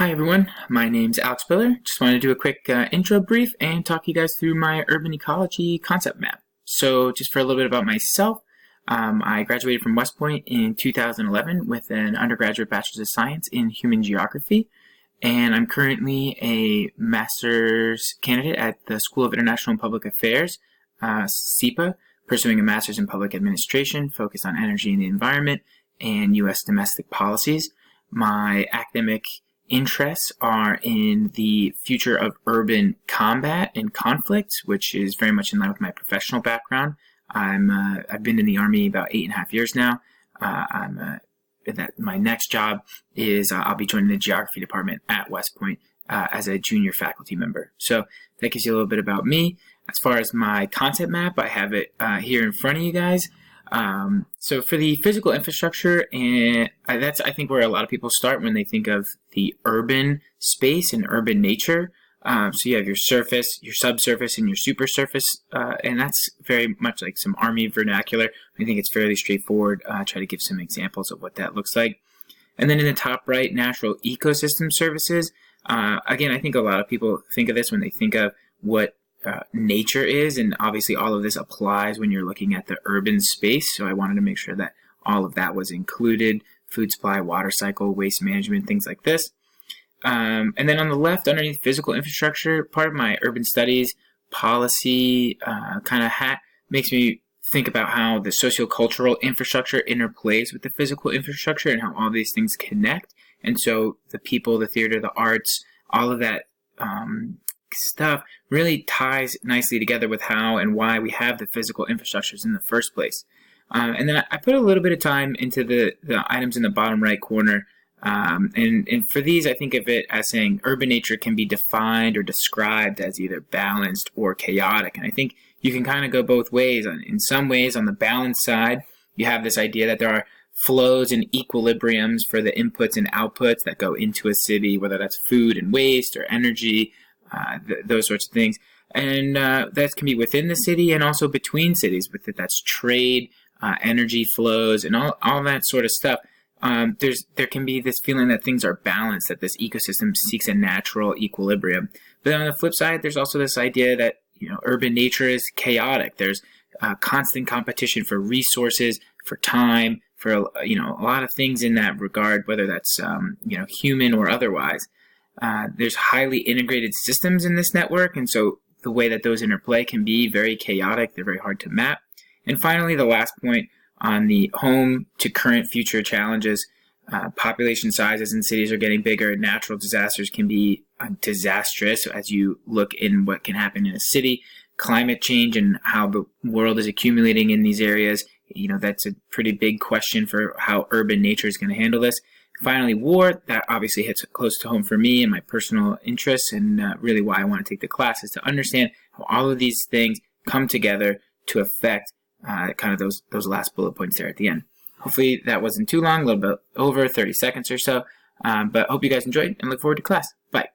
Hi everyone, my name's Alex Biller. Just wanted to do a quick intro brief and talk you guys through my urban ecology concept map. So just for a little bit about myself, I graduated from West Point in 2011 with an undergraduate bachelor's of science in human geography, and I'm currently a master's candidate at the School of International and Public Affairs, SIPA, pursuing a master's in public administration focused on energy and the environment and U.S. domestic policies. My academic interests are in the future of urban combat and conflict, which is very much in line with my professional background. I've been in the Army about 8.5 years now. My next job is I'll be joining the geography department at West Point as a junior faculty member. So that gives you a little bit about me. As far as my concept map, I have it here in front of you guys. So for the physical infrastructure, and that's I think where a lot of people start when they think of the urban space and urban nature. So you have your surface, your subsurface, and your supersurface, and that's very much like some Army vernacular. I think it's fairly straightforward. Try to give some examples of what that looks like. And then in the top right, natural ecosystem services. Again, I think a lot of people think of this when they think of what nature is, and obviously all of this applies when you're looking at the urban space, so I wanted to make sure that all of that was included: food supply, water cycle, waste management, things like this. And then on the left, underneath physical infrastructure, part of my urban studies policy kind of hat makes me think about how the sociocultural infrastructure interplays with the physical infrastructure and how all these things connect. And so the people, the theater, the arts, all of that stuff really ties nicely together with how and why we have the physical infrastructures in the first place. And then I put a little bit of time into the items in the bottom right corner. And for these, I think of it as saying urban nature can be defined or described as either balanced or chaotic. And I think you can kind of go both ways. In some ways, on the balanced side, you have this idea that there are flows and equilibriums for the inputs and outputs that go into a city, whether that's food and waste or energy, those sorts of things. And that can be within the city and also between cities. With it, that's trade, energy flows, and all that sort of stuff. There can be this feeling that things are balanced, that this ecosystem seeks a natural equilibrium. But then on the flip side, there's also this idea that urban nature is chaotic. There's constant competition for resources, for time, for a lot of things in that regard, whether that's human or otherwise. There's highly integrated systems in this network, and so the way that those interplay can be very chaotic. They're very hard to map. And finally, the last point on the home to current future challenges, population sizes in cities are getting bigger. Natural disasters can be disastrous as you look in what can happen in a city. Climate change and how the world is accumulating in these areas, that's a pretty big question for how urban nature is going to handle this. Finally, war, that obviously hits close to home for me and my personal interests, and really why I want to take the class is to understand how all of these things come together to affect kind of those last bullet points there at the end. Hopefully that wasn't too long, a little bit over 30 seconds or so, but hope you guys enjoyed and look forward to class. Bye.